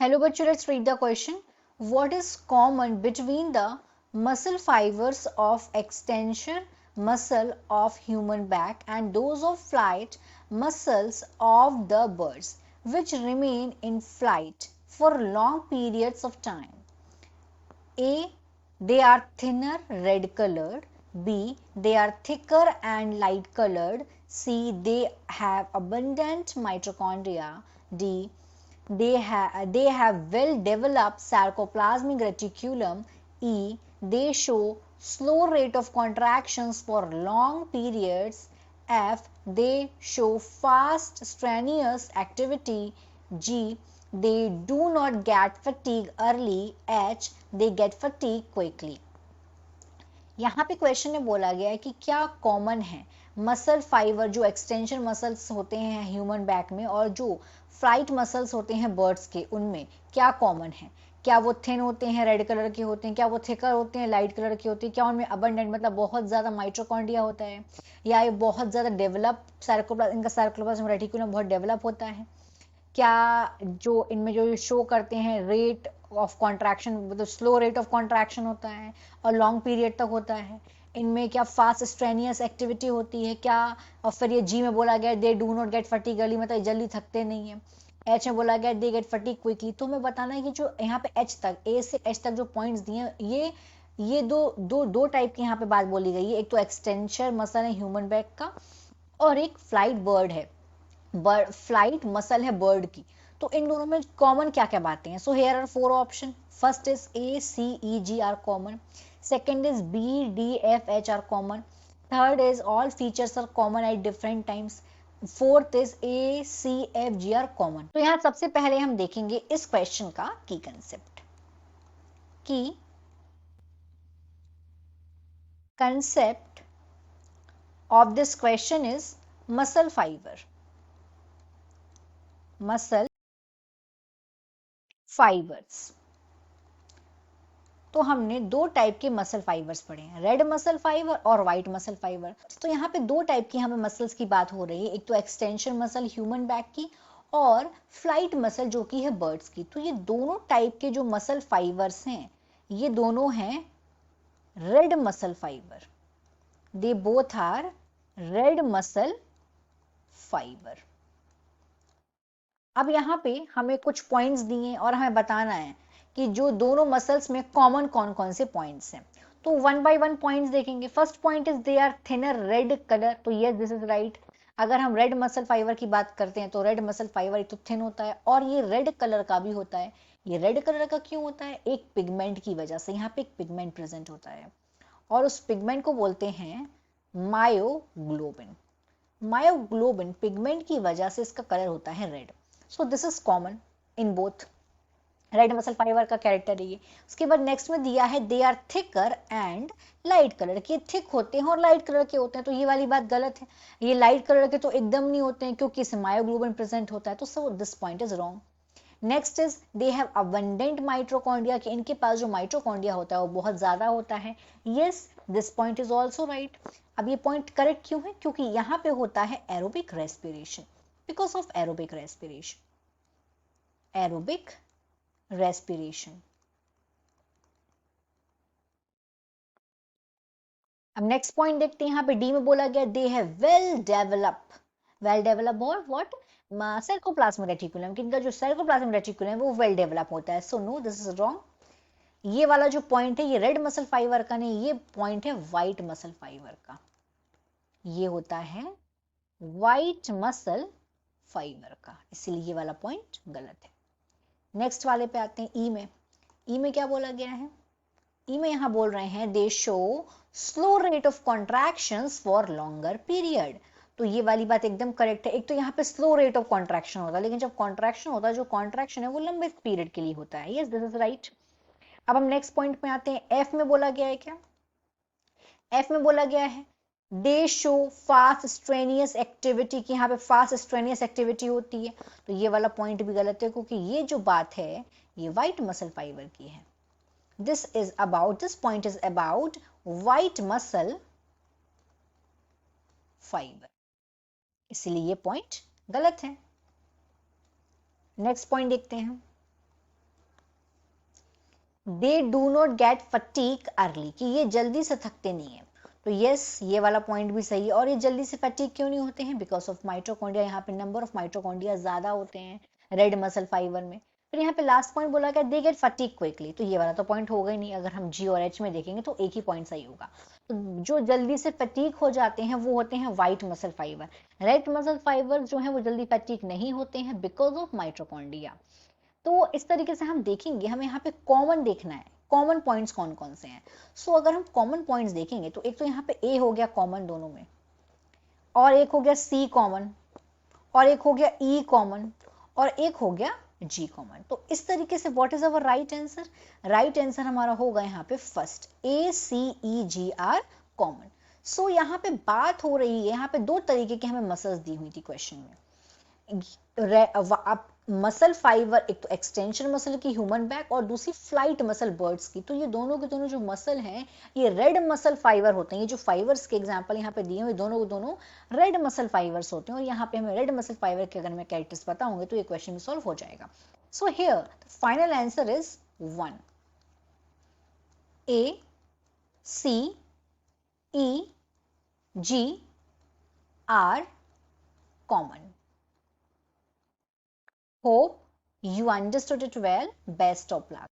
Hello bachcho, let's read the question. What is common between the muscle fibers of extension muscle of human back and those of flight muscles of the birds which remain in flight for long periods of time? A. They are thinner red colored. B. They are thicker and light colored. C. They have abundant mitochondria. D. They have well developed sarcoplasmic reticulum. E. They show slow rate of contractions for long periods. F. They show fast strenuous activity. G. They do not get fatigue early. H. They get fatigue quickly. यहाँ पे question में बोला गया है कि क्या common है muscle fibre जो एक्सटेंशन मसल्स होते हैं ह्यूमन बैक में और जो फ्लाइट मसल्स होते हैं बर्ड्स के, उनमें क्या कॉमन है? क्या वो थिन होते हैं, रेड कलर के होते हैं, क्या वो थिकर होते हैं, लाइट कलर के होते हैं, क्या उनमें अबंडेंट मतलब बहुत ज़्यादा माइटोकॉन्ड्रिया होता है, या ये बहुत ज़्यादा डेवलप सार्कोप्लाज्म, इनका सार्कोप्लाज्म रेटिकुलम बहुत डेवलप होता है, क्या जो इनमें जो शो करते हैं रेट ऑफ कॉन्ट्रैक्शन मतलब स्लो रेट ऑफ कॉन्ट्रैक्शन होता है और लॉन्ग पीरियड तक होता है, इनमें क्या फास्ट स्ट्रेनियस एक्टिविटी होती है क्या, और फिर ये जी में बोला गया they do not gate fatigue early मतलब जल्दी थकते नहीं है, एच में बोला गया दे गेट फटीग क्विकली। तो हमें बताना है कि जो यहाँ पे एच तक ए से एच तक जो पॉइंट्स दिए हैं ये दो टाइप की यहाँ पे बात बोली गई है। एक तो एक्सटेंशन मसल है ह्यूमन बैक का और एक फ्लाइट बर्ड है, बर्ड फ्लाइट मसल है बर्ड की। तो इन दोनों में कॉमन क्या क्या बातें हैं? So here are four option. First is A C E G are common, second is B D F H are common, third is all features are common at different times, fourth is A C F G are common. तो यहाँ सबसे पहले हम देखेंगे इस question का की concept. की concept of this question is muscle fibre. Muscle fibres, तो हमने दो टाइप के मसल फाइबर्स पढ़े हैं, रेड मसल फाइबर और व्हाइट मसल फाइबर। तो यहाँ पे दो टाइप की हमें मसल्स की बात हो रही है, एक तो एक्सटेंशन मसल ह्यूमन बैक की और फ्लाइट मसल जो कि है बर्ड्स की। तो ये दोनों टाइप के जो मसल फाइबर्स हैं ये दोनों हैं red muscle fibre. They both are red muscle fibre. अब यहाँ पे हमें कुछ पॉइंट्स दिए और हमें बताना है कि जो दोनों मसल्स में कॉमन कौन कौन से पॉइंट्स हैं। तो वन बाय वन पॉइंट्स देखेंगे। First point is they are thinner red colour. तो यस दिस इज राइट। अगर हम रेड मसल फाइबर की बात करते हैं तो रेड मसल फाइबर एक तो थिन होता है और ये रेड कलर का भी होता है। ये रेड कलर का क्यों होता है? एक पिगमेंट की वजह से। यहाँ पे एक पिगमेंट प्रेजेंट होता है और उस पिगमेंट को बोलते हैं मायोग्लोबिन। मायोग्लोबिन पिगमेंट की वजह से इसका कलर होता है red. So this is common in both. Red muscle fibre का कैरेक्टर है ये। उसके बाद नेक्स्ट में दिया है they are thicker and light colour के। थिक होते हैं और लाइट कलर के होते हैं, तो ये वाली बात गलत है। ये लाइट कलर के तो एकदम नहीं होते हैं क्योंकि इसमें मायोग्लोबिन प्रेजेंट होता है, तो so this point is wrong. Next is they have abundant mitochondria, कि इनके पास जो माइट्रोकॉन्ड्रिया होता है वो बहुत ज्यादा होता है। Yes this point is also right. अब ये पॉइंट करेक्ट क्यों है? क्योंकि यहाँ पे होता है aerobic respiration, because of aerobic respiration. Aerobic respiration. अब नेक्स्ट पॉइंट देखते हैं। यहाँ पे डी में बोला गया दे हैव वेल डेवलप और व्हाट सर्कोप्लाज्मिक रेटिकुलम, कि इनका जो सर्कोप्लाज्मिक रेटिकुलम है वो वेल डेवलप होता है। So no this is wrong. ये वाला जो पॉइंट है ये रेड मसल फाइबर का नहीं, ये पॉइंट है व्हाइट मसल फाइबर का। ये होता है व्हाइट मसल फाइबर का, इसीलिए ये वाला पॉइंट गलत है। नेक्स्ट वाले पे आते हैं। ई में। ई में क्या बोला गया है? ई में यहां बोल रहे हैं दे show slow rate of contractions for longer period. तो ये वाली बात एकदम करेक्ट है। एक तो यहाँ पे स्लो रेट ऑफ कॉन्ट्रैक्शन होता है, लेकिन जब कॉन्ट्रैक्शन होता है जो कॉन्ट्रैक्शन है वो लंबे पीरियड के लिए होता है। Yes this is right. अब हम नेक्स्ट पॉइंट में आते हैं। एफ में बोला गया है क्या? एफ में बोला गया है दे शो फास्ट स्ट्रेनियस एक्टिविटी, की यहाँ पे फास्ट स्ट्रेनियस एक्टिविटी होती है। तो ये वाला पॉइंट भी गलत है क्योंकि ये जो बात है ये व्हाइट मसल फाइबर की है। this point is about white muscle fiber, इसलिए ये पॉइंट गलत है। नेक्स्ट पॉइंट देखते हैं। They do not gate fatigue early, कि ये जल्दी से थकते नहीं है। तो यस, ये वाला पॉइंट भी सही है। और ये जल्दी से फटीक क्यों नहीं होते हैं? बिकॉज ऑफ माइटोकॉन्ड्रिया, यहाँ पे नंबर ऑफ माइटोकॉन्ड्रिया ज्यादा होते हैं रेड मसल फाइबर में। फिर यहाँ पे लास्ट पॉइंट बोला गया दे गेट फटीक क्विकली, तो ये वाला तो पॉइंट होगा ही नहीं। अगर हम जी और एच में देखेंगे तो एक ही पॉइंट सही होगा। तो जो जल्दी से फटीक हो जाते हैं वो होते हैं white muscle fibre. Red muscle fibre जो है वो जल्दी फटीक नहीं होते हैं बिकॉज ऑफ माइटोकॉन्ड्रिया। तो इस तरीके से हम देखेंगे, हमें यहाँ पे कॉमन देखना है, कॉमन पॉइंट्स कौन कौन से हैं। सो अगर हम कॉमन पॉइंट्स देखेंगे तो एक तो यहाँ पे ए हो गया कॉमन दोनों में, और एक हो गया सी कॉमन, और एक हो गया ई कॉमन, और एक हो गया जी कॉमन। तो इस तरीके से what is our right answer? Right answer हमारा होगा यहाँ पे first, A C E G are common. So यहाँ पे बात हो रही है, यहाँ पे दो तरीके की हमें मसल्स दी हुई थी क्वेश्चन में। मसल फाइबर, एक तो एक्सटेंशन मसल की ह्यूमन बैक, और दूसरी फ्लाइट मसल बर्ड्स की। तो ये दोनों के दोनों जो मसल हैं ये रेड मसल फाइबर होते हैं। ये जो फाइबर्स के एग्जांपल यहाँ पे दिए हुए दोनों के दोनों रेड मसल फाइबर्स होते हैं। और यहाँ पे हमें रेड मसल फाइबर के अगर मैं कैरेक्टर्स पता होंगे तो ये क्वेश्चन भी सॉल्व हो जाएगा। So here final answer is 1, A C E G R common. Hope you understood it well. Best of luck.